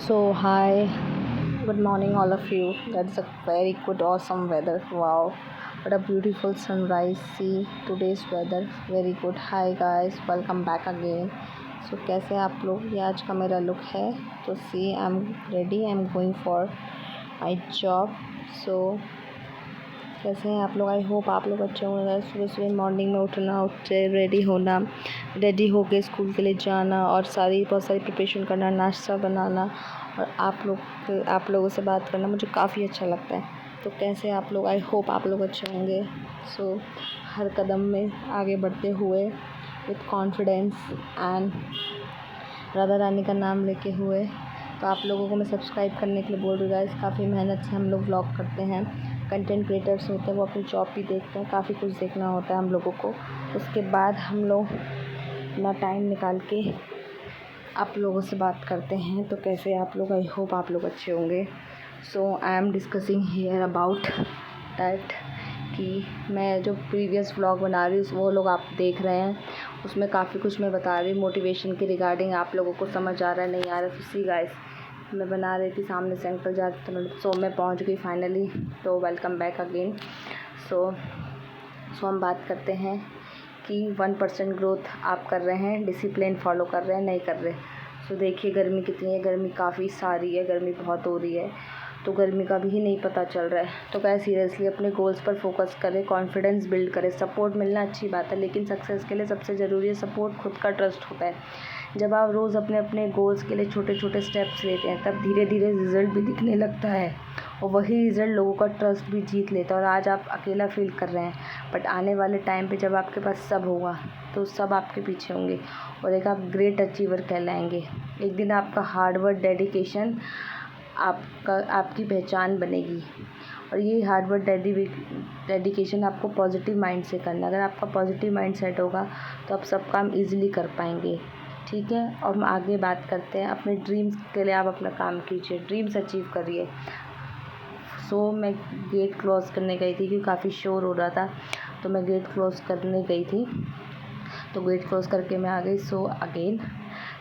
So, hi, good morning, all of you. That's a very good, awesome weather. Wow, what a beautiful sunrise. See today's weather, very good. Hi, guys, welcome back again. So, कैसे हैं आप लोग? ये आज का मेरा look है. तो see I am ready, I am going for my job. So कैसे हैं आप लोग? आई होप आप लोग अच्छे होंगे. सुबह सुबह मॉर्निंग में उठना, उठ के रेडी होना, रेडी होके स्कूल के लिए जाना और बहुत सारी प्रिपरेशन करना, नाश्ता बनाना और आप लोगों से बात करना मुझे काफ़ी अच्छा लगता है. तो कैसे आप लोग? आई होप आप लोग अच्छे होंगे. सो हर कदम में आगे बढ़ते हुए with confidence and Radha Rani का नाम लेके हुए. तो आप लोगों को मैं सब्सक्राइब करने के लिए बोल रही हूँ गाइस. काफ़ी मेहनत से हम लोग व्लॉग करते हैं. कंटेंट क्रिएटर्स होते हैं, वो अपनी जॉब भी देखते हैं. काफ़ी कुछ देखना होता है हम लोगों को. उसके बाद हम लोग अपना टाइम निकाल के आप लोगों से बात करते हैं. तो कैसे आप लोग? आई होप आप लोग अच्छे होंगे. So I am discussing here about that कि मैं जो प्रीवियस व्लॉग बना रही हूँ वो लोग आप देख रहे हैं. उसमें काफ़ी कुछ मैं बता रही हूँ मोटिवेशन के रिगार्डिंग. आप लोगों को समझ आ रहा है नहीं आ रहा? तो सी गाइस, मैं बना रही थी, सामने से अंकल जा रहे थे. सो मैं पहुंच गई फाइनली. तो वेलकम बैक अगेन. सो हम बात करते हैं कि 1% ग्रोथ आप कर रहे हैं, डिसिप्लिन फॉलो कर रहे हैं, नहीं कर रहे. सो देखिए गर्मी कितनी है. गर्मी काफ़ी सारी है, गर्मी बहुत हो रही है. तो गर्मी का भी नहीं पता चल रहा है. तो क्या सीरियसली अपने गोल्स पर फोकस करें, कॉन्फिडेंस बिल्ड करें. सपोर्ट मिलना अच्छी बात है, लेकिन सक्सेस के लिए सबसे ज़रूरी है सपोर्ट. खुद का ट्रस्ट होता है. जब आप रोज़ अपने अपने गोल्स के लिए छोटे छोटे स्टेप्स लेते हैं तब धीरे धीरे रिज़ल्ट भी दिखने लगता है और वही रिज़ल्ट लोगों का ट्रस्ट भी जीत लेता है. और आज आप अकेला फील कर रहे हैं, बट आने वाले टाइम पे जब आपके पास सब होगा तो सब आपके पीछे होंगे और एक आप ग्रेट अचीवर कहलाएंगे. एक दिन आपका हार्डवर्क डेडिकेशन आपकी पहचान बनेगी. और ये हार्डवर्क डेडिकेशन आपको पॉजिटिव माइंड से करना. अगर आपका पॉजिटिव माइंड सेट होगा तो आप सब काम ईजिली कर पाएंगे. ठीक है. और हम आगे बात करते हैं. अपने ड्रीम्स के लिए आप अपना काम कीजिए, ड्रीम्स अचीव करिए. सो मैं गेट क्लोज़ करने गई थी क्योंकि काफ़ी शोर हो रहा था. तो मैं गेट क्लोज़ करने गई थी, तो गेट क्लोज़ करके मैं आ गई.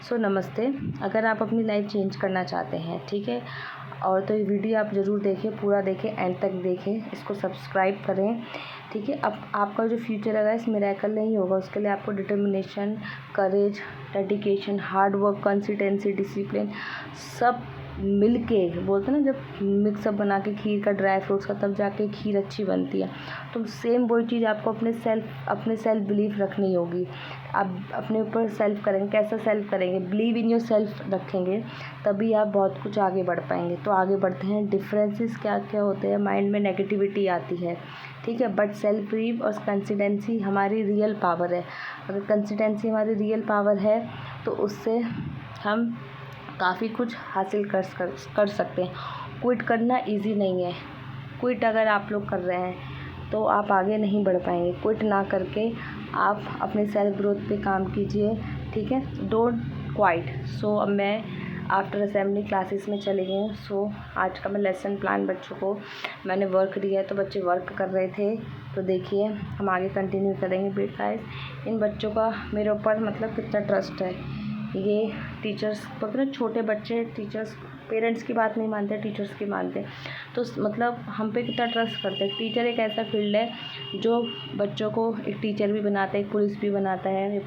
सो नमस्ते. अगर आप अपनी लाइफ चेंज करना चाहते हैं, ठीक है, और तो ये वीडियो आप ज़रूर देखें, पूरा देखें, एंड तक देखें, इसको सब्सक्राइब करें. ठीक है. अब आपका जो फ्यूचर है इस मिरेकल नहीं होगा. उसके लिए आपको determination, courage, dedication, hard work, consistency, discipline सब मिल के, बोलते हैं ना जब मिक्सअप बना के खीर का, ड्राई फ्रूट्स का, तब जाके खीर अच्छी बनती है. तो सेम वही चीज़ आपको अपने सेल्फ बिलीफ रखनी होगी. आप अपने ऊपर सेल्फ करेंगे. कैसा सेल्फ करेंगे? बिलीव इन योर सेल्फ रखेंगे तभी आप बहुत कुछ आगे बढ़ पाएंगे. तो आगे बढ़ते हैं. डिफरेंसेस क्या क्या होते हैं? माइंड में नेगेटिविटी आती है, ठीक है, बट सेल्फ बिलीव और कंसिस्टेंसी हमारी रियल पावर है. अगर कंसिस्टेंसी हमारी रियल पावर है तो उससे हम काफ़ी कुछ हासिल कर सकते हैं. क्विट करना इजी नहीं है. क्विट अगर आप लोग कर रहे हैं तो आप आगे नहीं बढ़ पाएंगे. क्विट ना करके आप अपने सेल्फ ग्रोथ पे काम कीजिए. ठीक है. Don't quite. सो अब मैं आफ्टर असेंबली क्लासेस में चली गई हूँ. सो आज का मैं लेसन प्लान बच्चों को मैंने वर्क दिया है, तो बच्चे वर्क कर रहे थे. तो देखिए हम आगे कंटिन्यू करेंगे. बेटा इन बच्चों का मेरे ऊपर मतलब कितना ट्रस्ट है. ये टीचर्स मतलब छोटे बच्चे टीचर्स पेरेंट्स की बात नहीं मानते, टीचर्स की मानते. तो मतलब हम पे कितना ट्रस्ट करते हैं. टीचर एक ऐसा फील्ड है जो बच्चों को एक टीचर भी बनाता है, एक पुलिस भी बनाता है,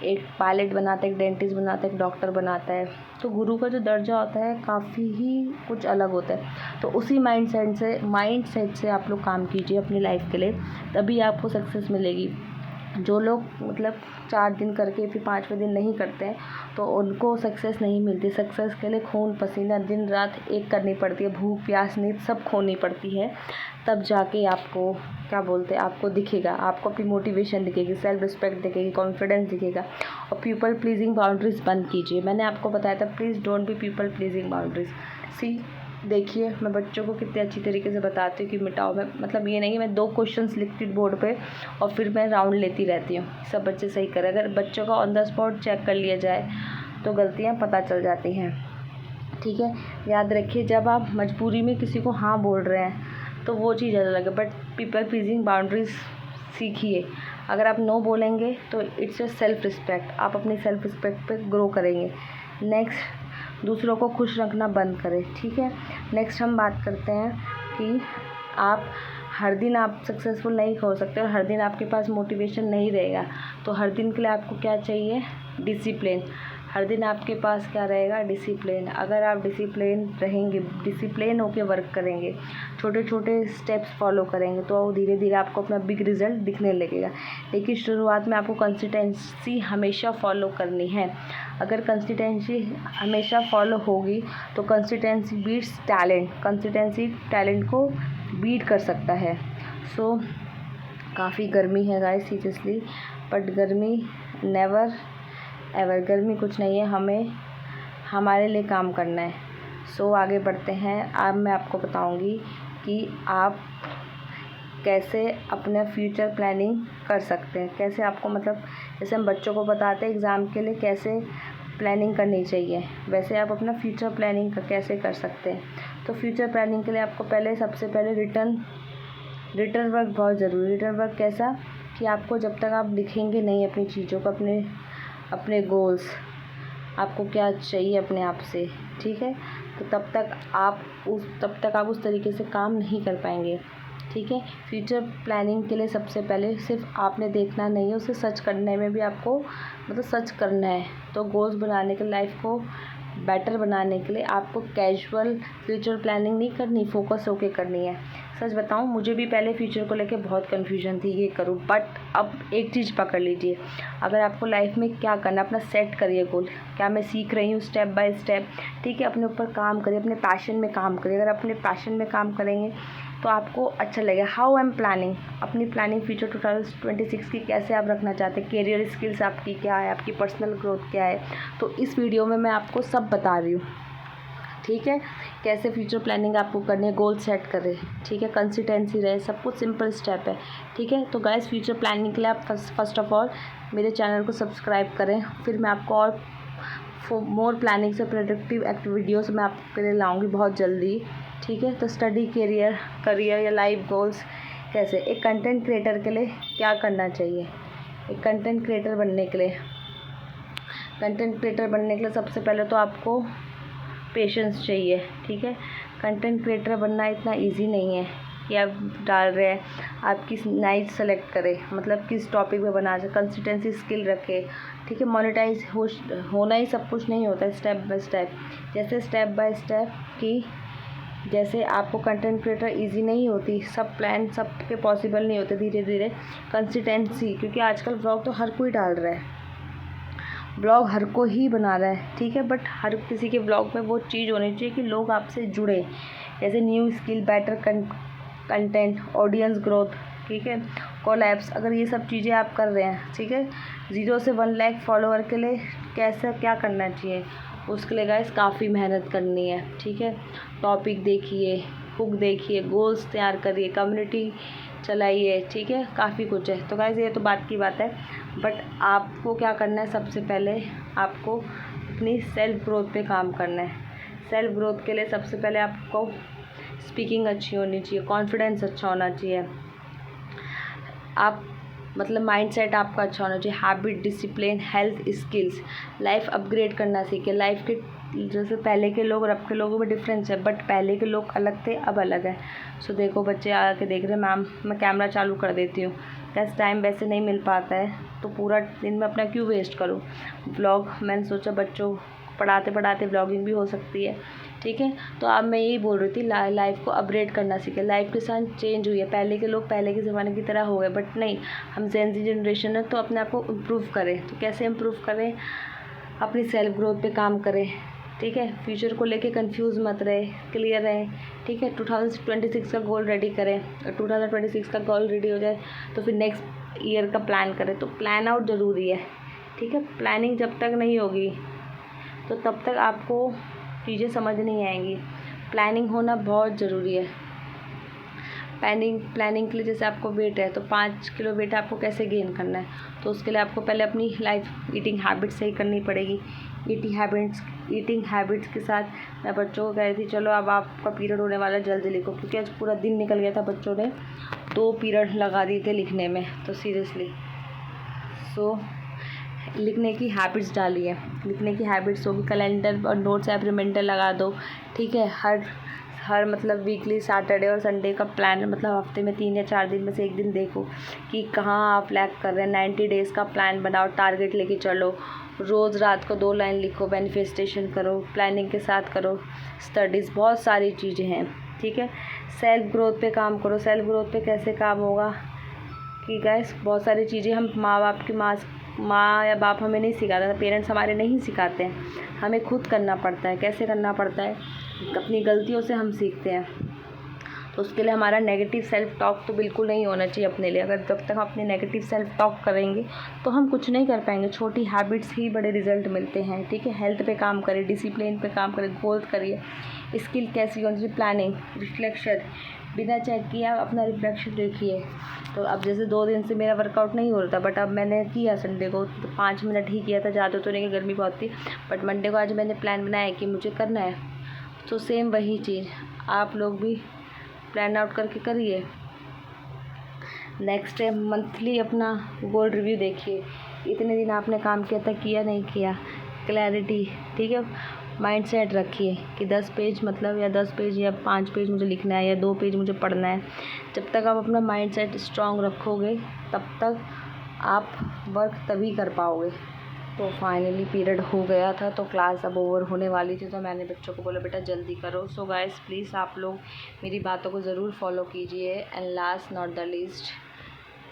एक पायलट बनाता है, एक डेंटिस्ट बनाता है, एक डॉक्टर बनाता है. तो गुरु का जो दर्जा होता है काफ़ी ही कुछ अलग होता है. तो उसी माइंड सेट से आप लोग काम कीजिए अपनी लाइफ के लिए, तभी आपको सक्सेस मिलेगी. जो लोग मतलब 4 दिन करके फिर 5वें दिन नहीं करते हैं तो उनको सक्सेस नहीं मिलती. सक्सेस के लिए खून पसीना दिन रात एक करनी पड़ती है. भूख प्यास नींद सब खोनी पड़ती है. तब जाके आपको क्या बोलते हैं आपको दिखेगा, आपको अपनी मोटिवेशन दिखेगी, सेल्फ रिस्पेक्ट दिखेगी, कॉन्फिडेंस दिखेगा. और पीपल प्लीजिंग बाउंड्रीज बंद कीजिए. मैंने आपको बताया था please don't be people pleasing boundaries. See देखिए मैं बच्चों को कितने अच्छी तरीके से बताती हूँ कि मिटाओ. मैं मतलब ये नहीं कि मैं 2 क्वेश्चंस लिखती हूँ बोर्ड पे और फिर मैं राउंड लेती रहती हूँ. सब बच्चे सही करें. अगर बच्चों का ऑन द स्पॉट चेक कर लिया जाए तो गलतियाँ पता चल जाती हैं. ठीक है. याद रखिए जब आप मजबूरी में किसी को हाँ बोल रहे हैं तो वो चीज़ अलग है, बट पीपल प्लीजिंग बाउंड्रीज सीखिए. अगर आप नो बोलेंगे तो इट्स योर सेल्फ रिस्पेक्ट. आप अपनी सेल्फ रिस्पेक्ट पे ग्रो करेंगे. नेक्स्ट दूसरों को खुश रखना बंद करें, ठीक है। नेक्स्ट हम बात करते हैं कि आप हर दिन आप सक्सेसफुल नहीं हो सकते और हर दिन आपके पास मोटिवेशन नहीं रहेगा। तो हर दिन के लिए आपको क्या चाहिए? डिसिप्लिन। हर दिन आपके पास क्या रहेगा? डिसिप्लिन। अगर आप डिसिप्लिन रहेंगे, डिसिप्लिन होकर वर्क करेंगे, छोटे छोटे स्टेप्स फॉलो करेंगे, तो धीरे धीरे आपको अपना बिग रिजल्ट दिखने लगेगा। लेकिन शुरुआत में आपको कंसिस्टेंसी हमेशा फॉलो करनी है। अगर कंसिस्टेंसी हमेशा फॉलो होगी तो consistency beats talent, consistency talent को बीट कर सकता है। सो काफ़ी गर्मी है गाइस सीरियसली, बट गर्मी नेवर एवर, गर्मी कुछ नहीं है, हमें हमारे लिए काम करना है। सो आगे बढ़ते हैं। अब मैं आपको बताऊंगी कि आप कैसे अपना फ्यूचर प्लानिंग कर सकते हैं, कैसे आपको मतलब जैसे हम बच्चों को बताते हैं एग्ज़ाम के लिए कैसे प्लानिंग करनी चाहिए, वैसे आप अपना फ्यूचर प्लानिंग कैसे कर सकते हैं। तो फ्यूचर प्लानिंग के लिए आपको सबसे पहले रिटर्न वर्क बहुत ज़रूरी। रिटर्न वर्क कैसा कि आपको जब तक आप लिखेंगे नहीं अपनी चीज़ों को, अपने गोल्स, आपको क्या चाहिए अपने आप से, ठीक है, तो तब तक आप उस तरीके से काम नहीं कर पाएंगे, ठीक है। फ्यूचर प्लानिंग के लिए सबसे पहले सिर्फ आपने देखना नहीं है, उसे सर्च करने में भी आपको मतलब सर्च करना है। तो गोल्स बनाने के, लाइफ को बेटर बनाने के लिए आपको कैजुअल फ्यूचर प्लानिंग नहीं करनी, फोकस होके करनी है। सच बताऊं, मुझे भी पहले फ्यूचर को लेके बहुत कन्फ्यूजन थी, ये करूं, बट अब एक चीज़ पकड़ लीजिए, अगर आपको लाइफ में क्या करना, अपना सेट करिए गोल, क्या मैं सीख रही हूँ स्टेप बाय स्टेप, ठीक है, अपने ऊपर काम करिए, अपने पैशन में काम करिए। अगर अपने पैशन में काम करेंगे तो आपको अच्छा लगेगा। हाउ आई एम प्लानिंग, अपनी प्लानिंग फ्यूचर 2026 की कैसे आप रखना चाहते हैं, करियर स्किल्स आपकी क्या है, आपकी पर्सनल ग्रोथ क्या है, तो इस वीडियो में मैं आपको सब बता रही हूँ, ठीक है। कैसे फ्यूचर प्लानिंग आपको करनी है, गोल सेट करें, ठीक है, कंसिस्टेंसी रहे, सब कुछ सिंपल स्टेप है, ठीक है। तो गाइस फ्यूचर प्लानिंग के लिए आप फर्स्ट ऑफ ऑल मेरे चैनल को सब्सक्राइब करें, फिर मैं आपको और मोर प्लानिंग से प्रोडक्टिव वीडियोस मैं आपके लिए लाऊंगी बहुत जल्दी, ठीक है। तो स्टडी, करियर या लाइफ गोल्स कैसे, एक कंटेंट क्रिएटर के लिए क्या करना चाहिए, एक कंटेंट क्रिएटर बनने के लिए सबसे पहले तो आपको पेशेंस चाहिए, ठीक है। कंटेंट क्रिएटर बनना इतना इजी नहीं है कि आप डाल रहे हैं, आप किस नाइट सेलेक्ट करें, मतलब किस टॉपिक पे बना जाए, कंसिस्टेंसी स्किल रखें, ठीक है। मोनेटाइज होना ही सब कुछ नहीं होता, स्टेप बाय स्टेप, जैसे स्टेप बाय स्टेप की जैसे आपको कंटेंट क्रिएटर इजी नहीं होती, सब प्लान सबके पॉसिबल नहीं होते, धीरे धीरे कंसिस्टेंसी, क्योंकि आजकल ब्लॉग तो हर कोई डाल रहा है, ब्लॉग हर को ही बना रहा है, ठीक है, बट हर किसी के ब्लॉग में वो चीज़ होनी चाहिए कि लोग आपसे जुड़े, जैसे new skill, better content, audience growth, ठीक है, कोलैब्स। अगर ये सब चीज़ें आप कर रहे हैं, ठीक है, 0 से 1 लाख फॉलोअर के लिए कैसे क्या करना चाहिए, उसके लिए गाइस काफ़ी मेहनत करनी है, ठीक है। टॉपिक देखिए, हुक देखिए, गोल्स तैयार करिए, कम्युनिटी चलाइए, ठीक है, काफ़ी कुछ है। तो गाइस ये तो बात की बात है, बट आपको क्या करना है, सबसे पहले आपको अपनी सेल्फ ग्रोथ पे काम करना है। सेल्फ ग्रोथ के लिए सबसे पहले आपको स्पीकिंग अच्छी होनी चाहिए, कॉन्फिडेंस अच्छा होना चाहिए, आप मतलब माइंडसेट आपका अच्छा होना चाहिए, habit, discipline, health, skills, life upgrade करना सीखे। लाइफ के जैसे पहले के लोग और अब के लोगों में डिफरेंस है, बट पहले के लोग अलग थे, अब अलग है। सो देखो बच्चे आके देख रहे हैं, मैम मैं कैमरा चालू कर देती हूँ, कैसे टाइम वैसे नहीं मिल पाता है, तो पूरा दिन में अपना क्यों वेस्ट करूँ। व्लॉग मैंने सोचा बच्चों पढ़ाते पढ़ाते व्लॉगिंग भी हो सकती है, ठीक है। तो अब मैं यही बोल रही थी, लाइफ को अपग्रेड करना सीखे। लाइफ के साथ चेंज हुई है, पहले के लोग पहले के ज़माने की तरह हो गए, बट नहीं, हम जेन ज़ी जनरेशन है, तो अपने आप को इम्प्रूव करें। तो कैसे इम्प्रूव करें, अपनी सेल्फ ग्रोथ पे काम करें, ठीक है। फ्यूचर को लेके कंफ्यूज मत रहे, क्लियर रहें, ठीक है। 2026 का गोल रेडी करें, 2026 का गोल रेडी हो जाए तो फिर नेक्स्ट ईयर का प्लान करें। तो प्लान आउट ज़रूरी है, ठीक है। प्लानिंग जब तक नहीं होगी तो तब तक आपको चीज़ें समझ नहीं आएंगी। प्लानिंग होना बहुत ज़रूरी है। प्लानिंग के लिए जैसे आपको वेट है, तो 5 किलो वेट आपको कैसे गेन करना है, तो उसके लिए आपको पहले अपनी लाइफ ईटिंग हैबिट सही करनी पड़ेगी। ईटिंग हैबिट्स के साथ मैं बच्चों को कह रही थी, चलो अब आपका पीरियड होने वाला है, जल्दी लिखो, क्योंकि आज पूरा दिन निकल गया था, बच्चों ने 2 पीरियड लगा दिए थे लिखने में, तो सीरियसली। सो लिखने की हैबिट्स डालिए। लिखने की हैबिट्स होगी, कैलेंडर और नोट्स ऐप रिमाइंडर लगा दो, ठीक है। हर मतलब वीकली सैटरडे और संडे का प्लान, मतलब हफ्ते में 3 या 4 दिन में से एक दिन देखो कि कहाँ आप लैग कर रहे हैं। 90 डेज़ का प्लान बनाओ, टारगेट लेके चलो। रोज़ रात को 2 लाइन लिखो, मैनिफेस्टेशन करो, प्लानिंग के साथ करो, स्टडीज़, बहुत सारी चीज़ें हैं, ठीक है। सेल्फ ग्रोथ पे काम करो। सेल्फ ग्रोथ पे कैसे काम होगा कि गाइस बहुत सारी चीज़ें हम माँ या बाप हमें नहीं सिखाता, पेरेंट्स हमारे नहीं सिखाते हैं, हमें खुद करना पड़ता है। कैसे करना पड़ता है? अपनी गलतियों से हम सीखते हैं। तो उसके लिए हमारा नेगेटिव सेल्फ टॉक तो बिल्कुल नहीं होना चाहिए अपने लिए। अगर जब तक हम अपने नेगेटिव सेल्फ टॉक करेंगे तो हम कुछ नहीं कर पाएंगे। छोटी हैबिट्स ही बड़े रिजल्ट मिलते हैं, ठीक है। हेल्थ पे काम करें, डिसिप्लिन पे काम करें, गोल्स करिए। स्किल कैसी होनी चाहिए? प्लानिंग, रिफ्लेक्शन, बिना चेक किए आप अपना रिफ्लेक्शन देखिए। तो अब जैसे 2 दिन से मेरा वर्कआउट नहीं हो रहा था, बट अब मैंने किया संडे को, तो 5 मिनट ही किया था, ज़्यादा तो नहीं, गर्मी बहुत थी। बट मंडे को आज मैंने प्लान बनाया कि मुझे करना है। तो सेम वही चीज़ आप लोग भी प्लान आउट करके करिए। नेक्स्ट है मंथली अपना गोल रिव्यू देखिए। इतने दिन आपने काम किया था, किया नहीं किया, क्लैरिटी, ठीक है। माइंड सेट रखिए कि 10 पेज मतलब या 10 पेज या 5 पेज मुझे लिखना है या 2 पेज मुझे पढ़ना है। जब तक आप अपना माइंड सेट स्ट्रॉन्ग रखोगे तब तक आप वर्क तभी कर पाओगे। तो फाइनली पीरियड हो गया था, तो क्लास अब ओवर होने वाली थी, तो मैंने बच्चों को बोला बेटा जल्दी करो। सो गाइस प्लीज़ आप लोग मेरी बातों को ज़रूर फॉलो कीजिए। And last not the least,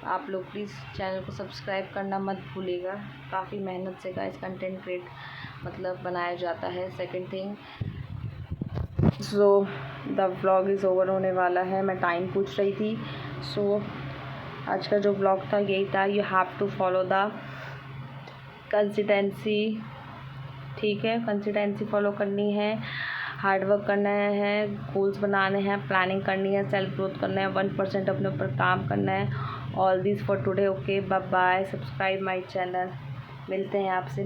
आप लोग प्लीज़ चैनल को सब्सक्राइब करना मत भूलिएगा। काफ़ी मेहनत से गाइस कंटेंट क्रिएट मतलब बनाया जाता है। Second thing, so the vlog is over होने वाला है। मैं टाइम पूछ रही थी। सो आज का जो व्लॉग था यही था। You have to follow the consistency, ठीक है। कंसिस्टेंसी फॉलो करनी है, हार्ड वर्क करना है, गोल्स बनाने हैं, प्लानिंग करनी है, सेल्फ ग्रोथ करना है, 1% अपने ऊपर काम करना है। All this for today. Okay, bye bye. Subscribe my channel. मिलते हैं आपसे।